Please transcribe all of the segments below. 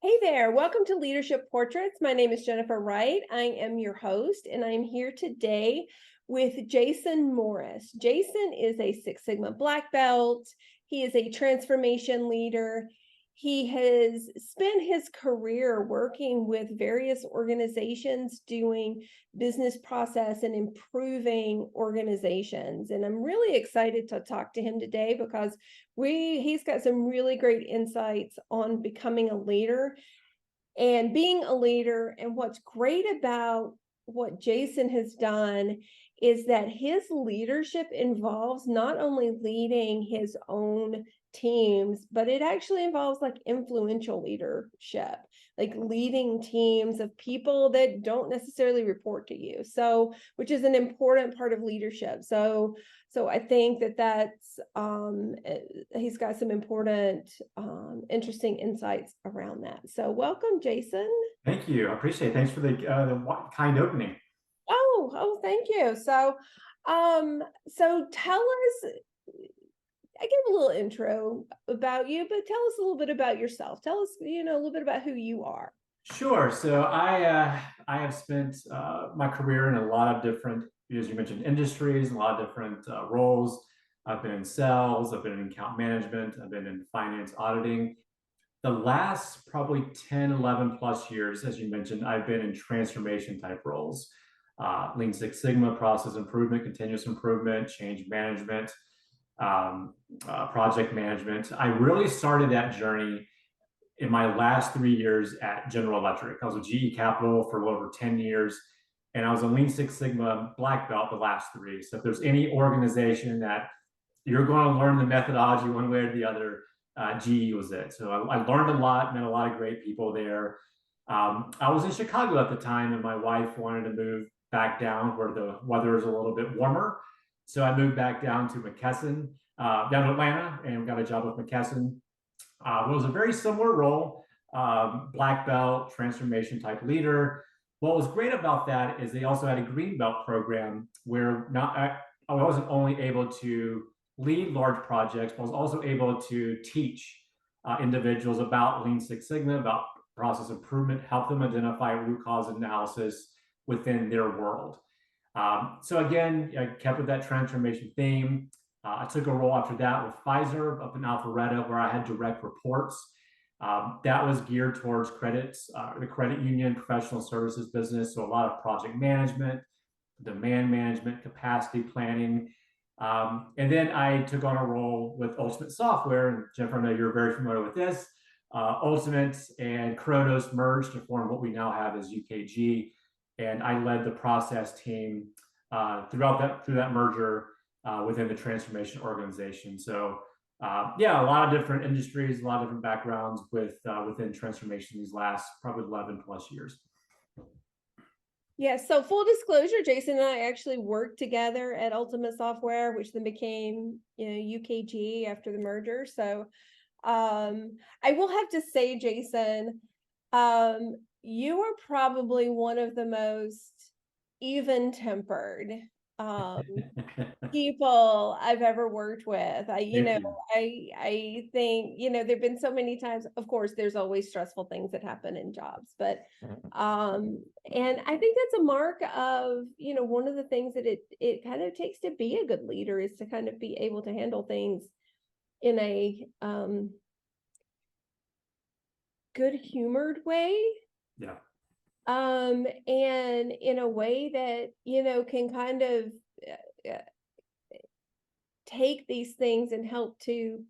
Hey there, welcome to Leadership Portraits. My name is Jennifer Wright. I am your host, and I'm here today with Jason Morris. Jason is a Six Sigma Black Belt. He is a transformation leader. He has spent his career working with various organizations doing business process and improving organizations. And I'm really excited to talk to him today because he's got some really great insights on becoming a leader and being a leader. And what's great about what Jason has done is that his leadership involves not only leading his own teams, but it actually involves like influential leadership, like leading teams of people that don't necessarily report to you. So, which is an important part of leadership. So I think that's he's got some important, interesting insights around that. So welcome, Jason. Thank you. I appreciate it. Thanks for the kind opening. Oh, thank you. So tell us. I gave a little intro about you, but tell us a little bit about yourself. Tell us, a little bit about who you are. Sure. So I have spent my career in a lot of different, as you mentioned, industries, a lot of different roles. I've been in sales, I've been in account management, I've been in finance auditing. The last probably 10, 11 plus years, as you mentioned, I've been in transformation type roles. Lean Six Sigma, process improvement, continuous improvement, change management, project management. I really started that journey in my last 3 years at General Electric. I was with GE Capital for a little over 10 years, and I was a Lean Six Sigma black belt the last three. So if there's any organization that you're going to learn the methodology one way or the other, GE was it. So I learned a lot, met a lot of great people there. I was in Chicago at the time, and my wife wanted to move back down where the weather is a little bit warmer. So I moved back down to McKesson, down to Atlanta, and got a job with McKesson. It was a very similar role, black belt, transformation type leader. What was great about that is they also had a green belt program where I wasn't only able to lead large projects, but I was also able to teach individuals about Lean Six Sigma, about process improvement, help them identify root cause analysis within their world. So again, I kept with that transformation theme. I took a role after that with Pfizer up in Alpharetta, where I had direct reports. That was geared towards credits, the credit union, professional services business. So a lot of project management, demand management, capacity planning. And then I took on a role with Ultimate Software. And Jennifer, I know you're very familiar with this. Ultimate and Kronos merged to form what we now have as UKG. And I led the process team through that merger within the transformation organization. So yeah, a lot of different industries, a lot of different backgrounds within transformation these last probably 11 plus years. Yeah, so full disclosure, Jason and I actually worked together at Ultimate Software, which then became, UKG after the merger. So I will have to say, Jason, you are probably one of the most even-tempered people I've ever worked with. Thank you. I think, there've been so many times, of course, there's always stressful things that happen in jobs, but and I think that's a mark of, one of the things that it kind of takes to be a good leader is to kind of be able to handle things in a good humored way. Yeah. And in a way that, can kind of uh, take these things and help to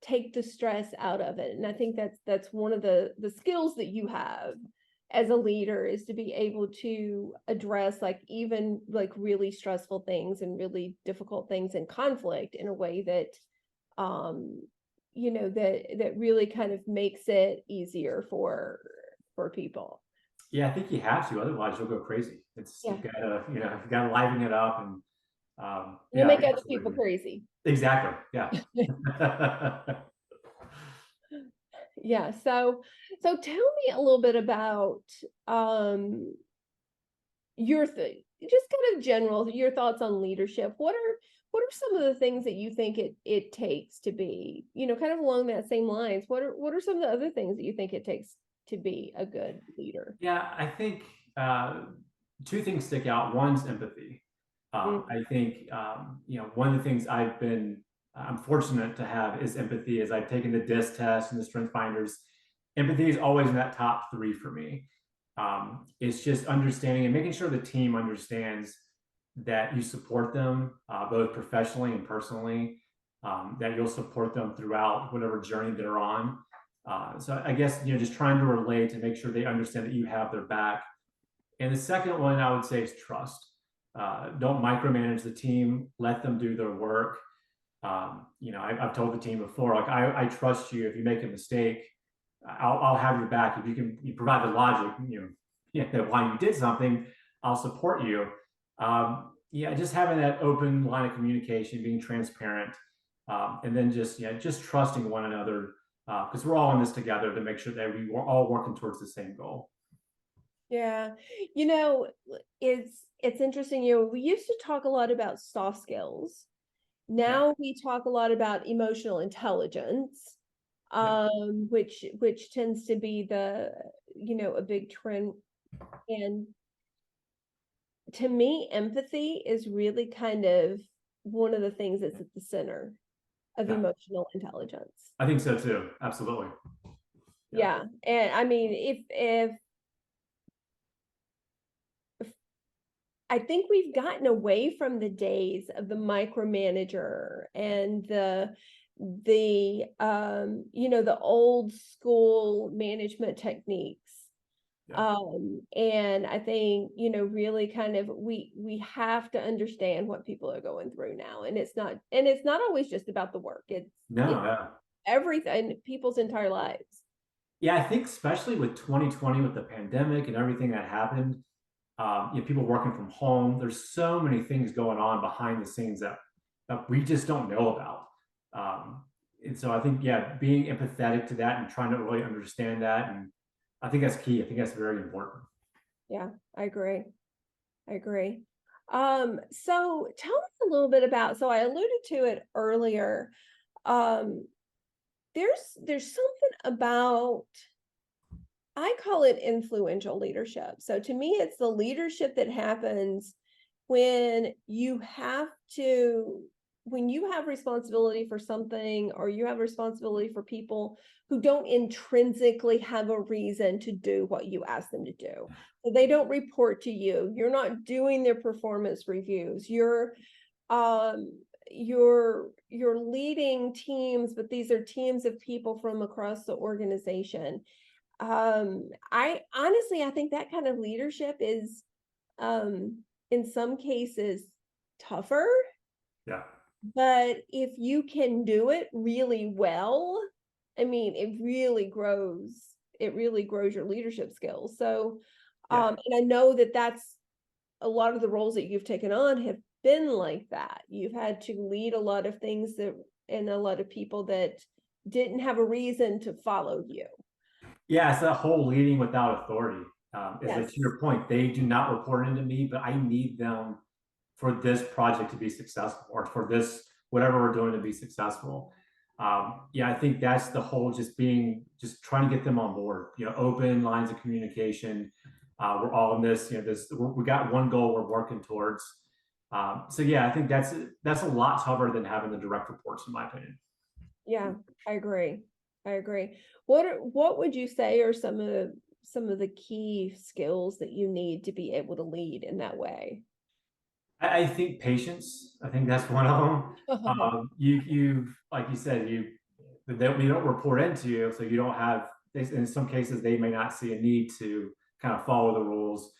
take the stress out of it. And I think that's one of the skills that you have as a leader is to be able to address like even like really stressful things and really difficult things and conflict in a way that that really kind of makes it easier for people. Yeah, I think you have to, otherwise you'll go crazy. Yeah. You gotta, you gotta liven it up and You'll yeah, make other people absolutely. crazy. Exactly. Yeah. Yeah. So tell me a little bit about just kind of general your thoughts on leadership. What are some of the things that you think it takes to be, kind of along that same lines? What are some of the other things that you think it takes to be a good leader? Yeah, I think two things stick out. One's empathy. Mm, I think one of the things I'm fortunate to have is empathy. As I've taken the DISC test and the Strength Finders, empathy is always in that top three for me. It's just understanding and making sure the team understands that you support them both professionally and personally, that you'll support them throughout whatever journey they're on. So I guess, just trying to relate to make sure they understand that you have their back. And the second one I would say is trust. Don't micromanage the team. Let them do their work. I've told the team before, like I trust you. If you make a mistake, I'll have your back. If you provide the logic, why you did something, I'll support you. Yeah, just having that open line of communication, being transparent, and then just trusting one another, because we're all in this together to make sure that we're all working towards the same goal. yeah. It's interesting, we used to talk a lot about soft skills. Yeah, Now we talk a lot about emotional intelligence, yeah, which tends to be a big trend. And to me, empathy is really kind of one of the things that's at the center of yeah. emotional intelligence. I think so too. Absolutely. Yeah, Yeah. And I mean, if I think we've gotten away from the days of the micromanager and the old school management techniques. yeah. And I think, really kind of we have to understand what people are going through now. And it's not always just about the work. It's No, yeah. everything, people's entire lives. Yeah, I think especially with 2020, with the pandemic and everything that happened, people working from home, there's so many things going on behind the scenes that we just don't know about. And so I think, yeah, being empathetic to that and trying to really understand that. And I think that's key. I think that's very important. Yeah, I agree. I agree. So tell me a little bit about, so I alluded to it earlier. Um, there's something about, I call it influential leadership. So to me, it's the leadership that happens when when you have responsibility for something, or you have responsibility for people who don't intrinsically have a reason to do what you ask them to do. So they don't report to you. You're not doing their performance reviews. Um you're leading teams, but these are teams of people from across the organization. I think that kind of leadership is, in some cases, tougher, Yeah. but if you can do it really well, I mean, it really grows your leadership skills. So, Yeah. and I know that that's a lot of the roles that you've taken on have been like that. You've had to lead a lot of things and a lot of people that didn't have a reason to follow you. Yeah, it's that whole leading without authority. Is that, to Yes. your point, they do not report into me, but I need them for this project to be successful, or for this, whatever we're doing, to be successful. Yeah, I think that's the whole, just trying to get them on board, open lines of communication. We're all in this, we got one goal we're working towards. So yeah, I think that's a lot tougher than having the direct reports, in my opinion. Yeah, I agree. I agree. What would you say are some of the key skills that you need to be able to lead in that way? I think patience. I think that's one of them. You like you said, we don't report into you, so you don't have. In some cases, they may not see a need to kind of follow the rules.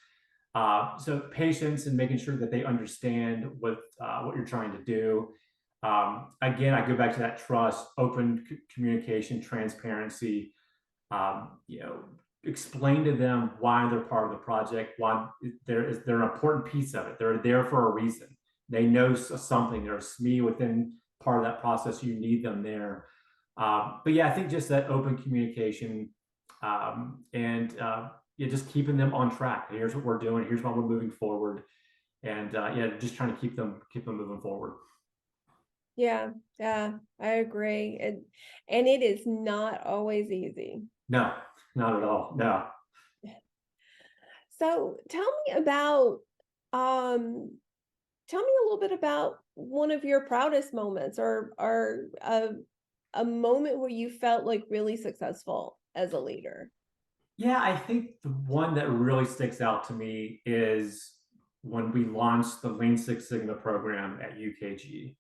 So patience and making sure that they understand what you're trying to do. Again, I go back to that trust, open communication, transparency. You know, explain to them why they're part of the project, why they're an important piece of it. They're there for a reason. They know something. There's SME within part of that process. You need them there. But yeah, I think just that open communication, and yeah, just keeping them on track. Here's what we're doing. Here's why we're moving forward, and yeah, just trying to keep them moving forward. Yeah, yeah, I agree. And it is not always easy. No, not at all. No. So um tell me a little bit about one of your proudest moments or a moment where you felt like really successful as a leader. Yeah, I think the one that really sticks out to me is when we launched the Lean Six Sigma program at UKG.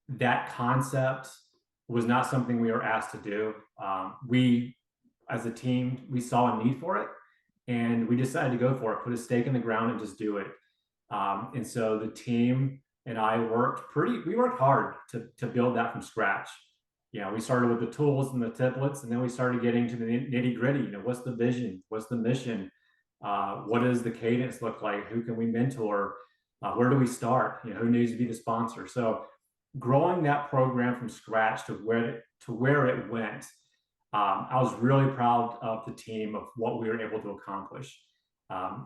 That concept was not something we were asked to do. We, as a team, we saw a need for it, and we decided to go for it, put a stake in the ground, and just do it. And so the team and I we worked hard to build that from scratch. We started with the tools and the templates, and then we started getting to the nitty gritty. What's the vision? What's the mission? What does the cadence look like? Who can we mentor? Where do we start? Who needs to be the sponsor? So growing that program from scratch to where it went, I was really proud of the team of what we were able to accomplish.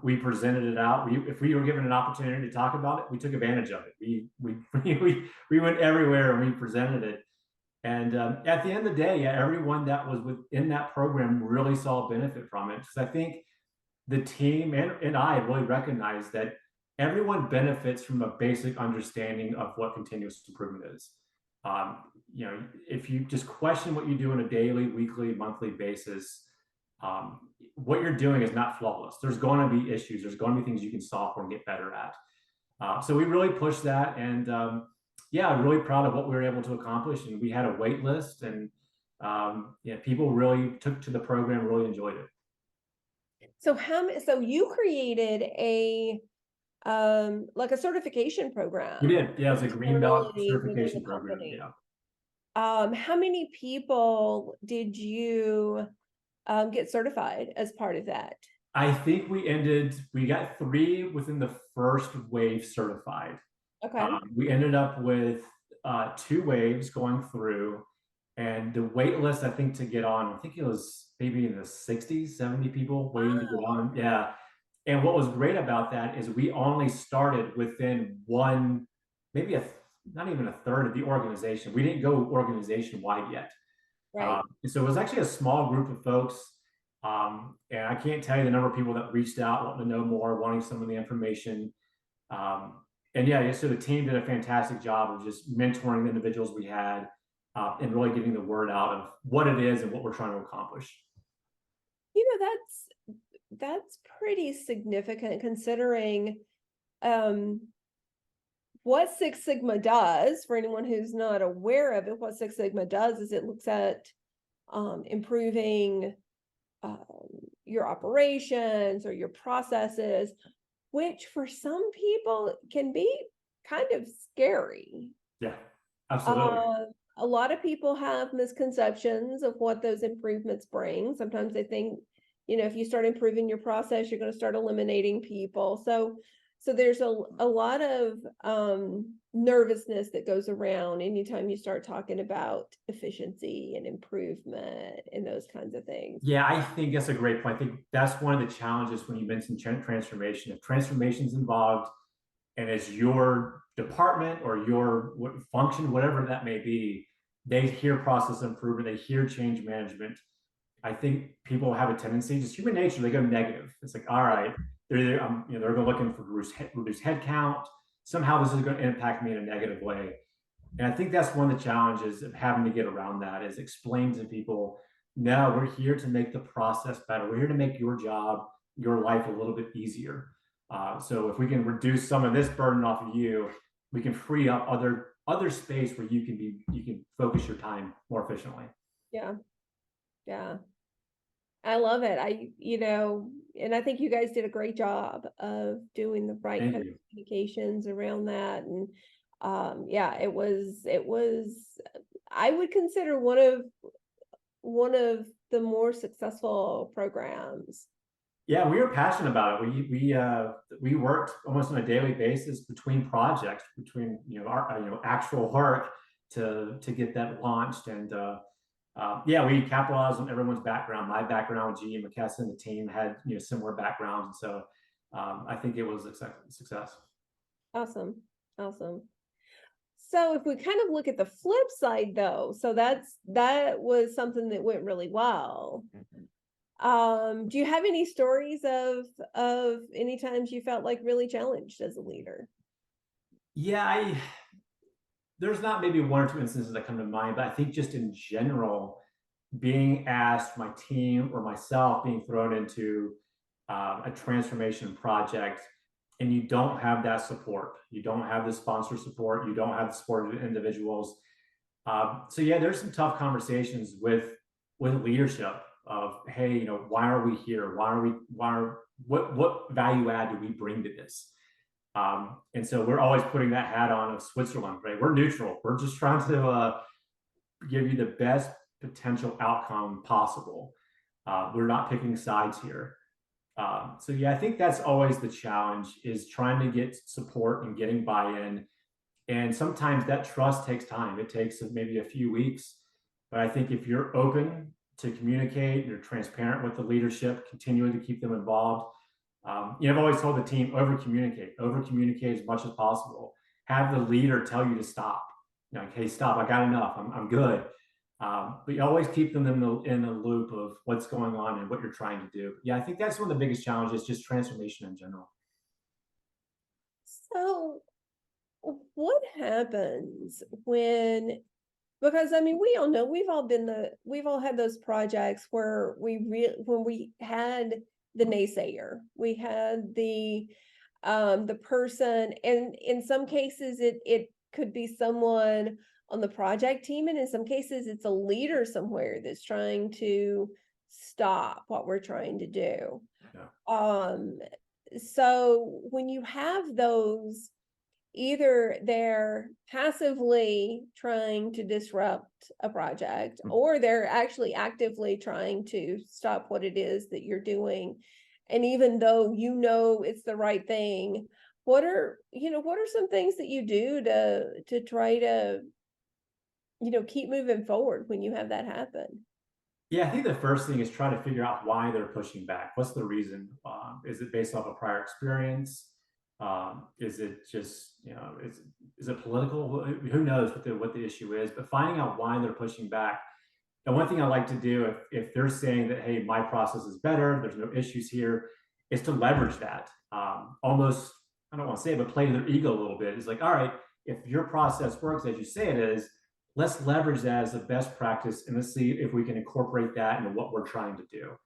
We presented it out. If we were given an opportunity to talk about it, we took advantage of it. We went everywhere and we presented it. And at the end of the day, yeah, everyone that was within that program really saw benefit from it. Because I think the team and I really recognize that everyone benefits from a basic understanding of what continuous improvement is. Um, if you just question what you do on a daily, weekly, monthly basis, what you're doing is not flawless. There's going to be issues. There's going to be things you can solve for and get better at. So we really pushed that, and yeah, I'm really proud of what we were able to accomplish. And we had a wait list, and yeah, people really took to the program, really enjoyed it. So you created a like a certification We program did, yeah, it was a green belt internally within the certification program. company. Yeah, How many people did you get certified as part of that? I think we got 3 within the first wave certified. Okay. We ended up with 2 waves going through, and the wait list, I think, to get on, I think it was maybe in the 60s, 70 people waiting to get Wow. on. Yeah. And what was great about that is we only started within one, maybe not even a third of the organization. We didn't go organization wide yet. Right. And so it was actually a small group of folks. And I can't tell you the number of people that reached out, wanting to know more, wanting some of the information. Um, and yeah, so the team did a fantastic job of just mentoring the individuals we had, and really getting the word out of what it is and what we're trying to accomplish. That's pretty significant considering um what Six Sigma does. For anyone who's not aware of it, what Six Sigma does is it looks at improving um, your operations or your processes, which for some people can be kind of scary. Yeah, absolutely. Uh, a lot of people have misconceptions of what those improvements bring. Sometimes they think, if you start improving your process, you're going to start eliminating people. So there's a lot of nervousness that goes around anytime you start talking about efficiency and improvement and those kinds of things. Yeah, I think that's a great point. I think that's one of the challenges when you mention transformation. If transformation is involved, and it's your department or your function, whatever that may be, they hear process improvement, they hear change management. I think people have a tendency, just human nature, they go negative. It's like, all right, they're looking for reduced headcount. Somehow this is going to impact me in a negative way. And I think that's one of the challenges of having to get around that is explain to people, no, we're here to make the process better. We're here to make your job, your life a little bit easier. So if we can reduce some of this burden off of you, we can free up other space where you can focus your time more efficiently. Yeah, yeah. I love it. And I think you guys did a great job of doing the right Thank kind of you. communications around that. And yeah, it was I would consider one of the more successful programs. Yeah, we were passionate about it. We worked almost on a daily basis between projects, between our actual work to get that launched. And yeah, we capitalized on everyone's background. My background with GE McKesson, the team had similar backgrounds, and so I think it was a success. Awesome. Awesome. So if we kind of look at the flip side though, so that was something that went really well. Do you have any stories of any times you felt like really challenged as a leader? Yeah, there's not maybe one or two instances that come to mind, but I think just in general, being asked, my team or myself being thrown into a transformation project, and you don't have that support, you don't have the sponsor support, you don't have the support of individuals. So yeah, there's some tough conversations with leadership of, hey, why are we here? What value add do we bring to this? And so we're always putting that hat on of Switzerland, right? We're neutral. We're just trying to give you the best potential outcome possible. We're not picking sides here. So yeah, I think that's always the challenge, is trying to get support and getting buy-in. And sometimes that trust takes time. It takes maybe a few weeks. But I think if you're open to communicate, you're transparent with the leadership, continuing to keep them involved. I've always told the team, over communicate as much as possible. Have the leader tell you to stop. Like, hey, stop! I got enough. I'm good. But you always keep them in the loop of what's going on and what you're trying to do. Yeah, I think that's one of the biggest challenges, just transformation in general. So what happens when, because I mean, we all know we've all had those projects where when we had the naysayer, we had the person, and in some cases it could be someone on the project team, and in some cases it's a leader somewhere that's trying to stop what we're trying to do. Yeah. Um, so when you have those, either they're passively trying to disrupt a project, or they're actually actively trying to stop what it is that you're doing. And even though it's the right thing, what are some things that you do to try to, keep moving forward when you have that happen? Yeah, I think the first thing is try to figure out why they're pushing back. What's the reason? Is it based off a prior experience? Is it just, is it political? Who knows what the issue is? But finding out why they're pushing back. And one thing I like to do, if they're saying that, hey, my process is better, there's no issues here, is to leverage that. Almost, I don't want to say it, but play to their ego a little bit. It's like, all right, if your process works as you say it is, let's leverage that as a best practice, and let's see if we can incorporate that into what we're trying to do.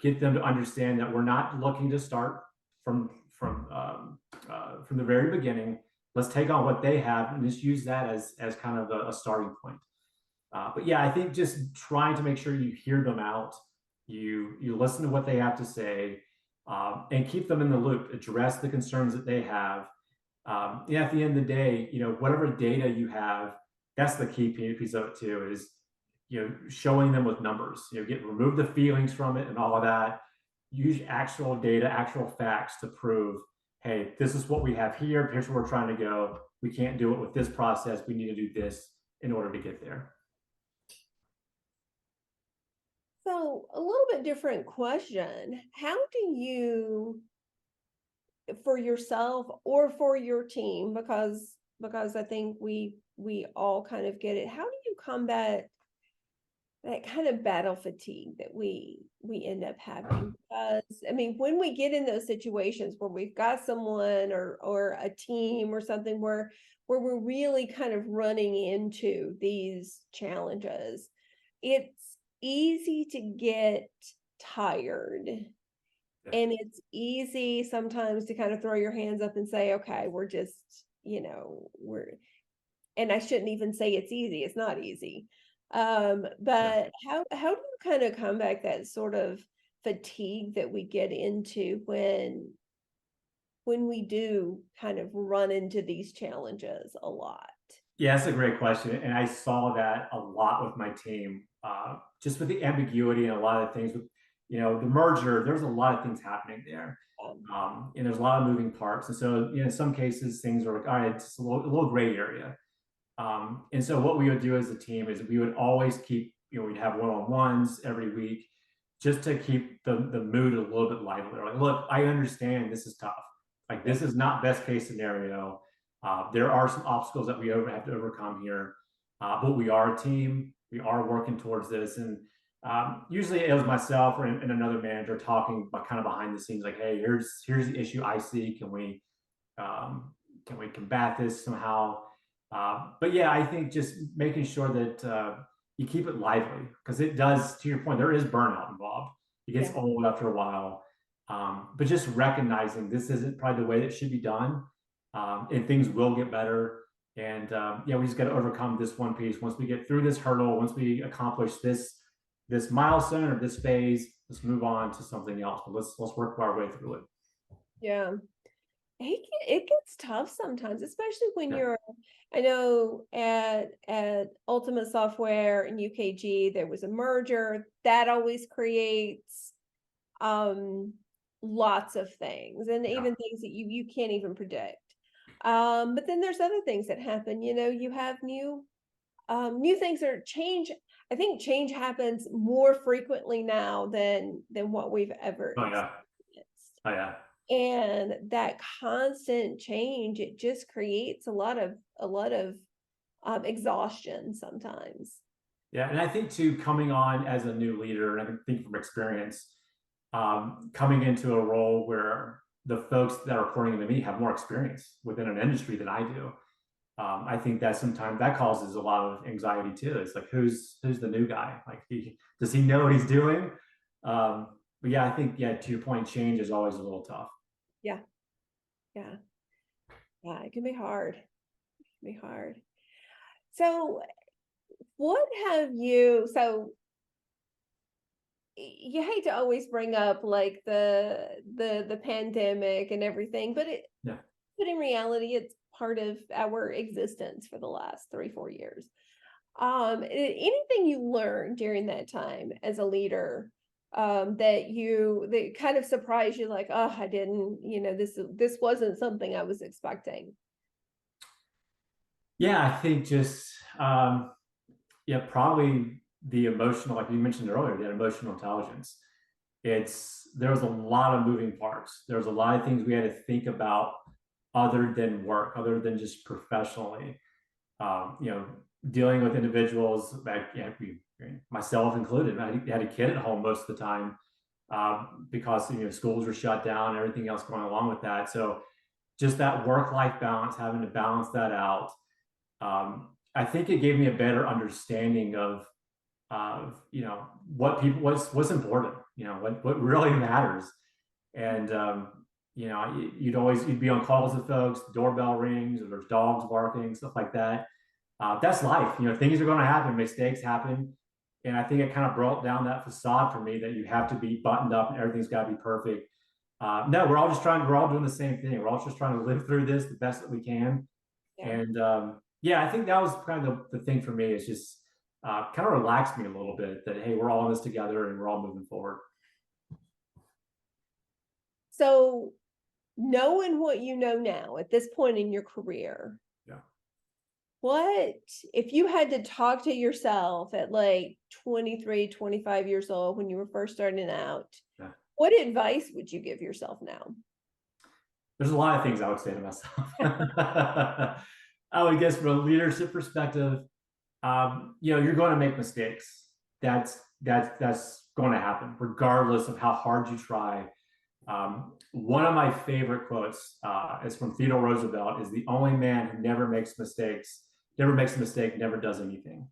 Get them to understand that we're not looking to start from the very beginning. Let's take on what they have and just use that as kind of a starting point. But yeah, I think just trying to make sure you hear them out, you listen to what they have to say, and keep them in the loop. Address the concerns that they have. Yeah, at the end of the day, whatever data you have, that's the key piece of it too. Is showing them with numbers. Remove the feelings from it and all of that. Use actual data, actual facts to prove, hey, this is what we have here. Here's where we're trying to go. We can't do it with this process. We need to do this in order to get there. So a little bit different question. How do you, for yourself or for your team, because I think we all kind of get it, how do you combat that kind of battle fatigue that we end up having? Because I mean, when we get in those situations where we've got someone or a team or something where we're really kind of running into these challenges, it's easy to get tired. And it's easy sometimes to kind of throw your hands up and say, okay, we're just, and I shouldn't even say it's easy. It's not easy. But how do you kind of combat that sort of fatigue that we get into when we do kind of run into these challenges a lot? Yeah, that's a great question. And I saw that a lot with my team, just with the ambiguity and a lot of things with, the merger, there's a lot of things happening there. And there's a lot of moving parts. And so, in some cases, things are like, all right, it's a little gray area. And so what we would do as a team is we would always keep, we'd have one-on-ones every week just to keep the mood a little bit livelier. Like, look, I understand this is tough. Like, this is not best case scenario. There are some obstacles that we have to overcome here, but we are a team. We are working towards this, and usually it was myself and another manager talking kind of behind the scenes, like, "Hey, here's the issue I see. Can we combat this somehow?" But yeah, I think just making sure that you keep it lively, because it does. To your point, there is burnout involved. It gets Yeah. old after a while, but just recognizing this isn't probably the way that it should be done, and things will get better. And yeah, we just got to overcome this one piece. Once we get through this hurdle, once we accomplish this milestone or this phase, let's move on to something else. But let's work our way through it. Yeah. It gets tough sometimes, especially when Yeah. you're, I know at Ultimate Software and UKG, there was a merger that always creates um lots of things, and Yeah. even things that you can't even predict. But then there's other things that happen, you have new things or change. I think change happens more frequently now than what we've ever Oh yeah. experienced. Oh yeah. And that constant change, it just creates a lot of exhaustion sometimes. Yeah, and I think too, coming on as a new leader, and I think from experience, coming into a role where the folks that are reporting to me have more experience within an industry than I do. I think that sometimes that causes a lot of anxiety too. It's like, who's the new guy? Like, does he know what he's doing? But yeah, I think, yeah, to your point, change is always a little tough. Yeah, yeah, yeah. It can be hard. It can be hard. So, what have you? So, you hate to always bring up like the pandemic and everything, but Yeah. but in reality, it's part of our existence for the last 3-4 years. Anything you learned during that time as a leader, that kind of surprised you, like, oh, I didn't, this wasn't something I was expecting. Yeah, I think just yeah, probably the emotional, like you mentioned earlier, that emotional intelligence. There was a lot of moving parts. There was a lot of things we had to think about other than work, other than just professionally. You know, dealing with individuals that, myself included. I had a kid at home most of the time, because schools were shut down and everything else going along with that. So just that work-life balance, having to balance that out. I think it gave me a better understanding of what's important, what really matters. And you'd be on calls with folks, doorbell rings, or there's dogs barking, stuff like that. That's life. Things are going to happen, mistakes happen. And I think it kind of brought down that facade for me that you have to be buttoned up and everything's got to be perfect. No, we're all doing the same thing. We're all just trying to live through this the best that we can. Yeah. And yeah, I think that was kind of the thing for me, is just kind of relaxed me a little bit that, hey, we're all in this together and we're all moving forward. So, knowing what you know now at this point in your career, Yeah. what if you had to talk to yourself at like 23, 25 years old when you were first starting out? Yeah. What advice would you give yourself now? There's a lot of things I would say to myself. I would guess from a leadership perspective, you're going to make mistakes. That's going to happen, regardless of how hard you try. One of my favorite quotes is from Theodore Roosevelt: "Is the only man who never makes mistakes, never makes a mistake, never does anything."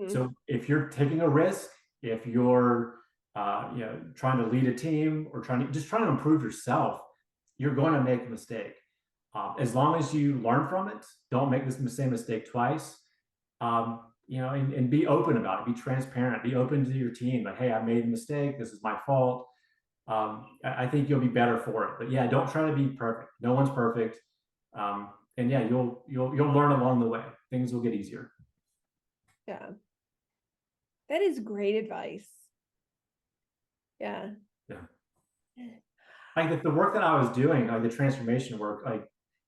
Mm. So if you're taking a risk, if you're trying to lead a team, or trying to improve yourself, you're going to make a mistake. As long as you learn from it, don't make this same mistake twice. And be open about it. Be transparent. Be open to your team. Like, hey, I made a mistake. This is my fault. I think you'll be better for it. But yeah, don't try to be perfect. No one's perfect. And yeah, you'll learn along the way. Things will get easier. Yeah. That is great advice. Yeah. Yeah. Like the work that I was doing, like the transformation work, like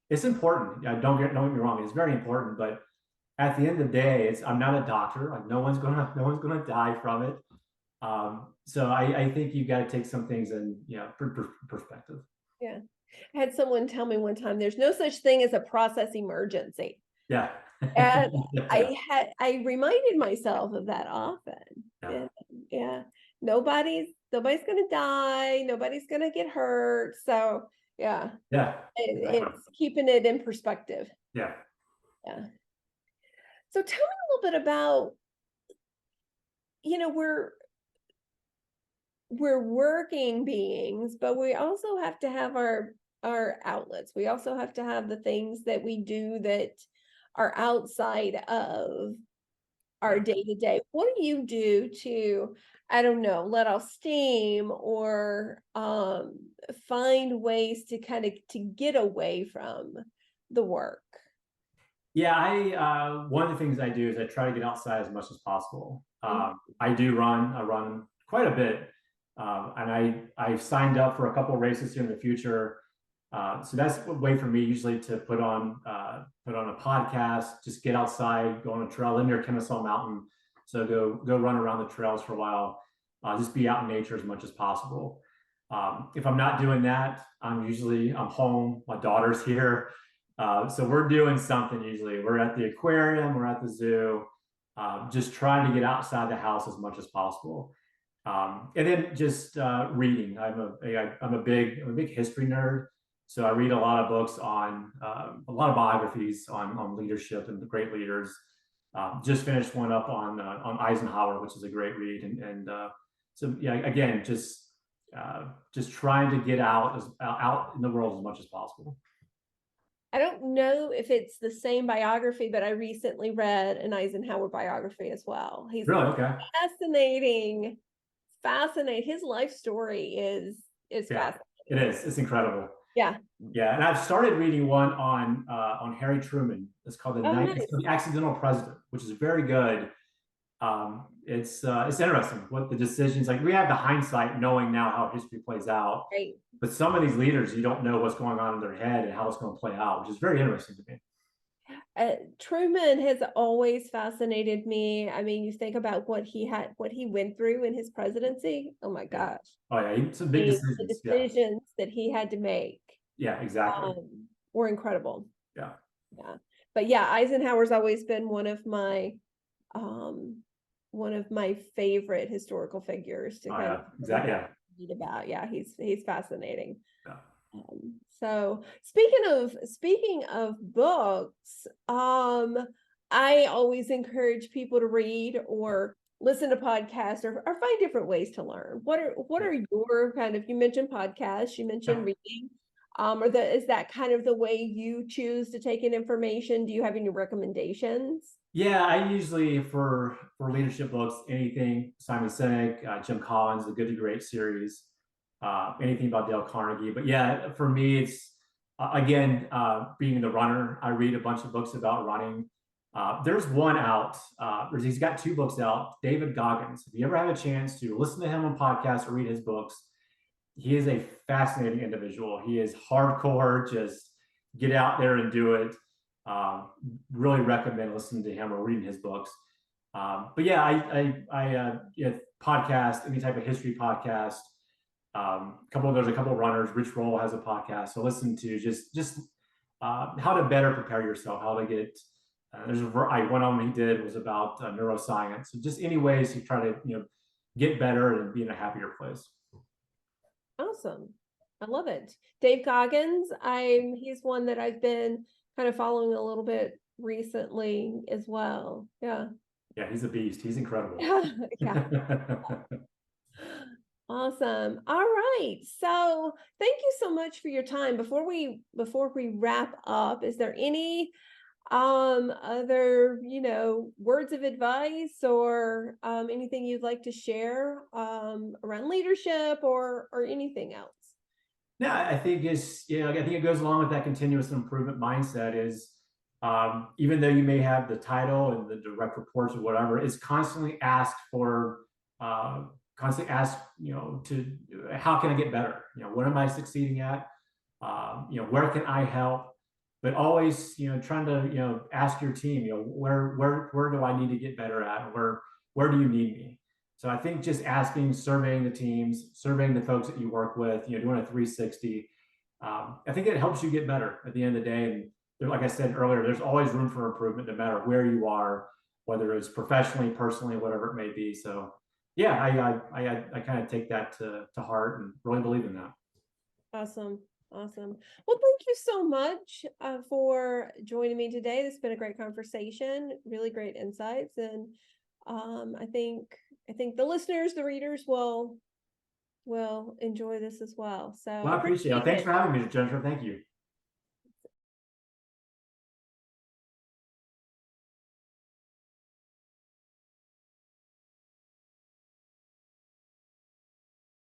it's important. Don't get me wrong, it's very important. But at the end of the day, I'm not a doctor. Like no one's gonna die from it. So I think you got to take some things in perspective. Yeah. I had someone tell me one time, there's no such thing as a process emergency. Yeah. And Yeah. I reminded myself of that often. Yeah. Yeah, yeah. Nobody's gonna die, nobody's gonna get hurt. So yeah, Yeah. Exactly. it's keeping it in perspective. Yeah. Yeah. So tell me a little bit about, we're working beings, but we also have to have our outlets. We also have to have the things that we do that are outside of our Yeah. day to day. What do you do to, I don't know, let off steam or find ways to kind of to get away from the work? Yeah, one of the things I do is I try to get outside as much as possible. Mhm. I do run. I run quite a bit, and I've signed up for a couple of races here in the future. So that's a way for me usually to put on a podcast, just get outside, go on a trail. I live near Kennesaw Mountain, so go run around the trails for a while. Just be out in nature as much as possible. If I'm not doing that, I'm home. My daughter's here. So we're doing something usually. We're at the aquarium, we're at the zoo, just trying to get outside the house as much as possible. And then just reading. I'm a big history nerd, so I read a lot of books on a lot of biographies on leadership and the great leaders. Just finished one up on Eisenhower, which is a great read, and so yeah, again, just trying to get out in the world as much as possible. I don't know if it's the same biography, but I recently read an Eisenhower biography as well. He's Really? Okay. fascinating, fascinating. His life story is Yeah, fascinating. it is. It's incredible. Yeah. Yeah, and I've started reading one on Harry Truman. It's called Oh, It's nice. called The Accidental President, which is very good. It's interesting what the decisions like. We have the hindsight, knowing now how history plays out, Right. but some of these leaders, you don't know what's going on in their head and how it's going to play out, which is very interesting to me. Truman has always fascinated me. I mean, you think about what he went through in his presidency. Oh my Yeah. gosh. Oh yeah, some I big mean, the decisions. Yeah. decisions that he had to make Yeah. Exactly. were incredible. Yeah. Yeah. But yeah, Eisenhower's always been um one of my favorite historical figures to Oh kind of yeah. sit Exactly. down Yeah. and read about. Yeah, he's fascinating. Yeah. So speaking of books, I always encourage people to read or listen to podcasts or find different ways to learn. What Yeah. are your kind of, you mentioned podcasts, you mentioned Yeah. reading. Is that kind of the way you choose to take in information? Do you have any recommendations? Yeah, I usually for leadership books, anything Simon Sinek, Jim Collins, the Good to Great series, anything about Dale Carnegie. But yeah, for me, it's again being the runner. I read a bunch of books about running. There's one out. He's got two books out. David Goggins. If you ever have a chance to listen to him on podcasts or read his books, he is a fascinating individual. He is hardcore. Just get out there and do it. Um, really recommend listening to him or reading his books. But yeah, yeah, podcast, any type of history podcast. There's a couple of runners. Rich Roll has a podcast, so listen to just how to better prepare yourself, how to get. One of them he did was about neuroscience. So just any ways to try to get better and be in a happier place. Awesome. I love it. Dave Goggins, he's one that I've been kind of following a little bit recently as well. Yeah. Yeah, he's a beast. He's incredible. Yeah. Yeah. Awesome. All right. So thank you so much for your time. Before we wrap up, is there any other, words of advice or anything you'd like to share around leadership or anything else? Yeah, I think I think it goes along with that continuous improvement mindset is even though you may have the title and the direct reports or whatever, it's uh, constantly ask, to how can I get better? What am I succeeding at? Where can I help? But always, trying to, ask your team, where do I need to get better at? Where do you need me? So I think just asking, surveying the teams, surveying the folks that you work with, doing a 360, I think it helps you get better at the end of the day. And like I said earlier, there's always room for improvement, no matter where you are, whether it's professionally, personally, whatever it may be. So, yeah, I kind of take that to heart and really believe in that. Awesome. Awesome. Well, thank you so much for joining me today. This has been a great conversation, really great insights. And I think the listeners, the readers will enjoy this as well. So Well, I appreciate it. appreciate Thanks it. for having me, Jennifer. Thank you.